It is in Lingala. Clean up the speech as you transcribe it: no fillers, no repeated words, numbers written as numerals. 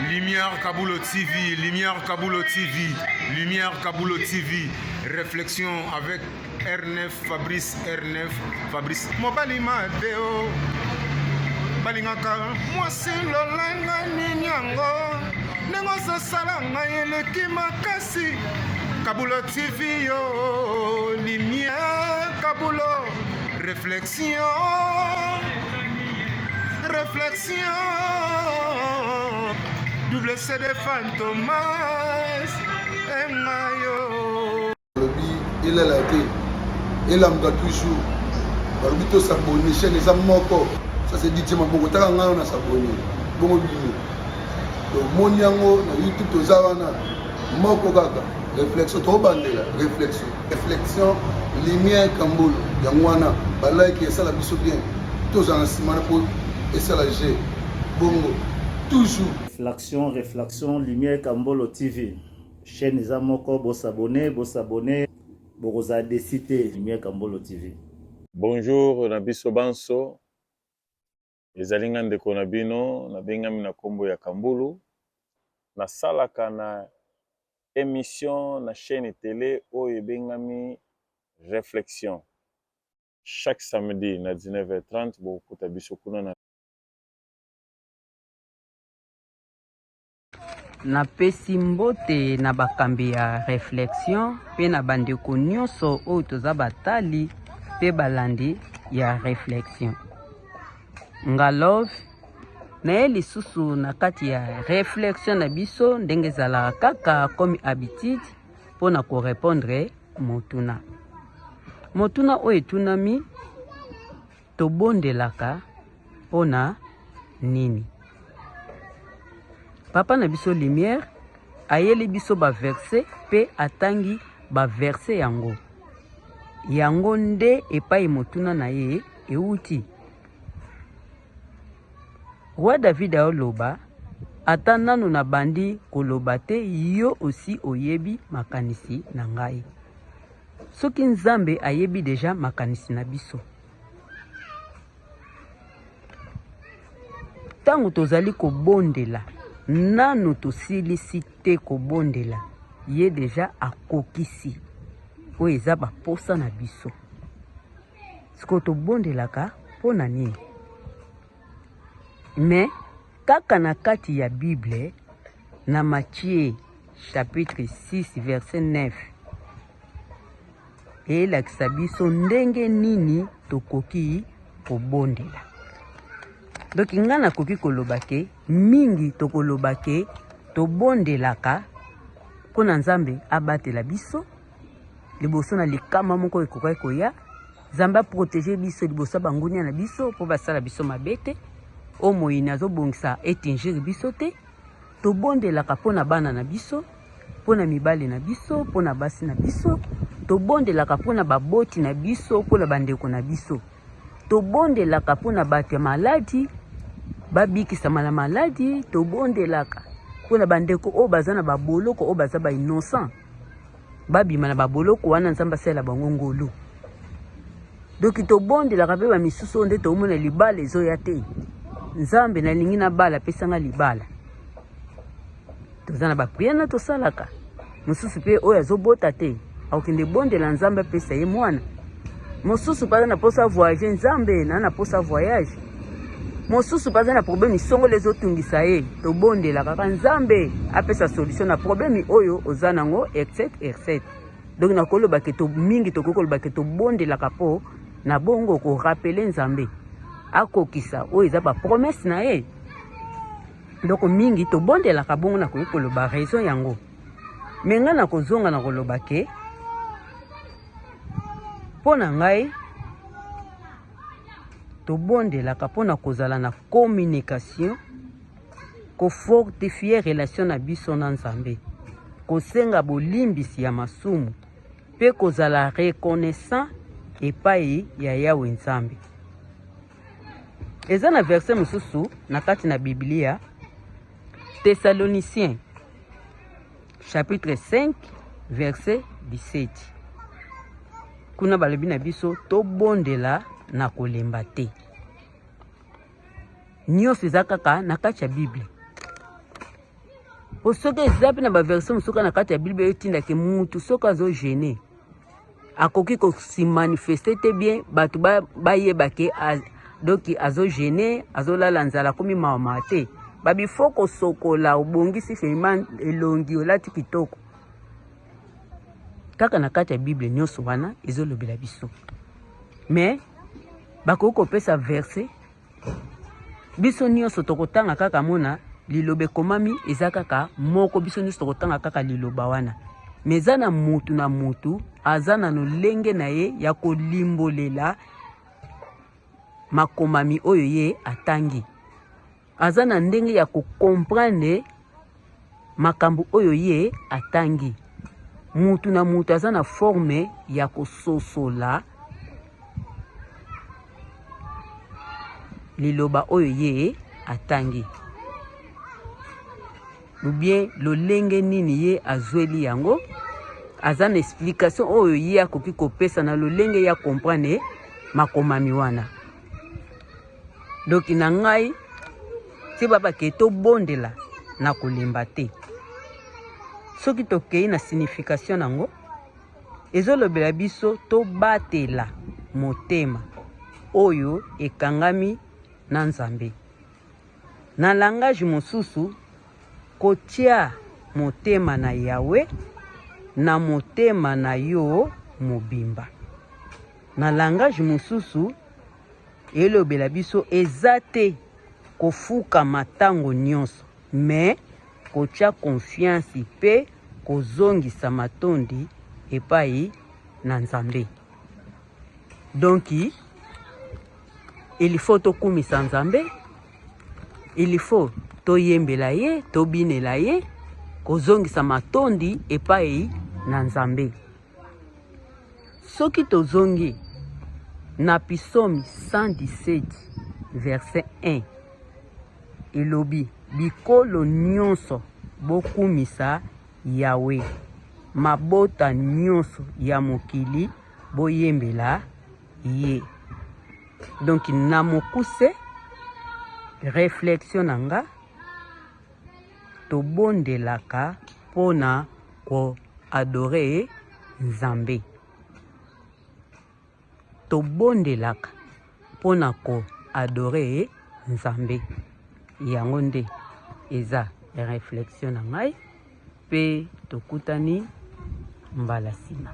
Lumière Kaboulo TV, Lumière Kaboulo TV, Lumière Kaboulo TV. Réflexion avec R9 Fabrice, R9 Fabrice. Mobali Madeo, Balingaka, moi c'est l'olanga ninyango, nengosa salanga eleki makasi. Kaboulo TV yo, Lumière Kaboulo, réflexion. Réflexion, double CD Fantomas, Mayo. Il est là, il a toujours. Barbito s'abonne, chaîne les amoko. Ça c'est dit, Maboko, t'as un s'abonner. Bon, mon yango, YouTube, aux Zavana, Moko Gaga, réflexion, trop bandé, réflexion, lumière Kamboul, Yangwana, Balai qui est ça la biso bien. Tous en ciment pour et ça la G. Bongo, toujours. Réflexion, Lumière Kambolo TV. Chaîne les amoko, vous s'abonner, vous avez décidé Lumière Kambolo TV. Bonjour, Nabiso Banso. Les alingan de Konabino, Nabengami na Kombo ya Kambulu. Na salaka na émission na chaîne télé Oye Bengami Réflexion. Chaque samedi na 19h30, beaucoup tabiso kuna na napesi mbote na bakambi ya réflexion pe na bandeko nyonso oyo toza batali pe balandi ya réflexion. Ngalove na ye lisusu na kati ya réflexion na biso ndenge ezalaka kaka comme habitude mpo na korépondre motuna oyo etunami tobondelaka mpo na nini. Papa na biso Lumière ayeli biso ba verset pe atangi ba verset yango nde epai motuna na ye euti. Roi David aoloba ata nanu na bandi koloba te yo aussi oyebi makanisi na ngai. Soki Nzambe ayebi deja makanisi na biso, tango tozali kobondela nanu tosilisi te kobondela ye deja akokisi oyo eza baposa na biso. Siko tobondelaka mpo na nini? Mais kaka na kati ya Bible na Matthieu chapitre 6 verset 9 elakisa biso ndenge nini tokoki kobondela. Donc nga nakoki koloba ke mingi tokoloba ke tobondelaka mpo na Nzambe abatela biso liboso na likama moko ekoka koya, Nzambe aprotéger biso liboso bangunia na biso mpo basala biso mabe te, o moyini azobongisa etingiri biso te. Tobondelaka mpo na bana na biso, mpo na mibali na biso, mpo na basi na biso. Tobondelaka mpo na baboti na biso, mpo na bandeko na biso. Tobondelaka mpo na bato ya maladi babikisama na maladi. Tobondelaka mpo na bandeko oyo baza na baboloko oyo baza ba innocent babima na baboloko wana Nzambe asala bango ngolu. Donc tobondelaka mpe bamisusu oyo nde tomona libala ezoya te. Nzambe nalingi na bala pesanga libala. Toza na bapriere tosalaka. Mosusu mpe oyo azobota te akokende bondela Nzambe apesa ye mwana. Mosusu paza na posa voyager Nzambe na posa voyage. Mosusu paza na problème isongolo ezotungisa ye, tobondela kaka Nzambe apesa solution na problème oyo oza nango etc. Donc nakoloba ke to mingi tokoloba ke tobondela kapo na bongo ko rappeler Nzambe akokisa oyo eza ba promesse na ye. Donc mingi tobondela ka bongo na koloba raison yango. Menga na kozonga na koloba ke pona ngai tobondelaka mpona kozala na communication, kofortifier relation na biso na Nzambe, kosenga bolimbisi ya masumu, pe kozala reconnaissant epai ya Yawe Nzambe. Eza na verset mosusu na kati na Biblia, Thessaloniciens chapitre 5 verset 17. Kuna balobi na biso tobondela na kolemba te. Nyonso eza kaka na kati ya Bible. po soki eza mpe na baversion mosuku na kati ya bible etindaki mutu soki azogene akoki kosimanifeste te bien bato bayeba ke doki azogene azolala nzala komi mawama te babifo kosokola obongisi feiman elongi olati kitoko kaka na kati ya bible nyonso wana ezolobela biso me bakoki kopesa verse biso nyonso tokotanga kaka mona liloba ekomami eza kaka moko biso nyonso tokotanga kaka liloba wana me eza na mutu na mutu aza na lolenge na ye ya kolimbolela makomami oyo ye atangi aza na ndenge ya kokomprendre makambo oyo ye atangi mutu na mutu aza na forme ya kososola liloba oyo ye atangi ou bien lolenge nini ye azweli yango aza na explication oyo ye akoki kopesa na lolenge ya comprendre makomami wana donc na ngai ti babake tobondela na kolemba te soki tokei na signification nango ezolobela biso tobatela motema oyo ekangami na Nzambe na langage mosusu kotia motema na Yawe na motema na yo mobimba na langage mosusu elobela biso eza te kofuka matango nyonso me kotia confiance pe kozongisa matondi epai na Nzambe donc il faut tokumisa Nzambe il faut toyembela ye tobinela ye kozongisa matondi epai na Nzambe soki tozongi na Psaume 117 verset 1 elobi bikolo nyonso bokumisa Yawe mabota nyonso ya mokili boyembela ye donc na mokuse réflexion nanga tobondelaka pona ko adorer Nzambe tobondelaka pona ko adorer Nzambe yango nde eza réflexion na ngai pe tokutani mbala sima.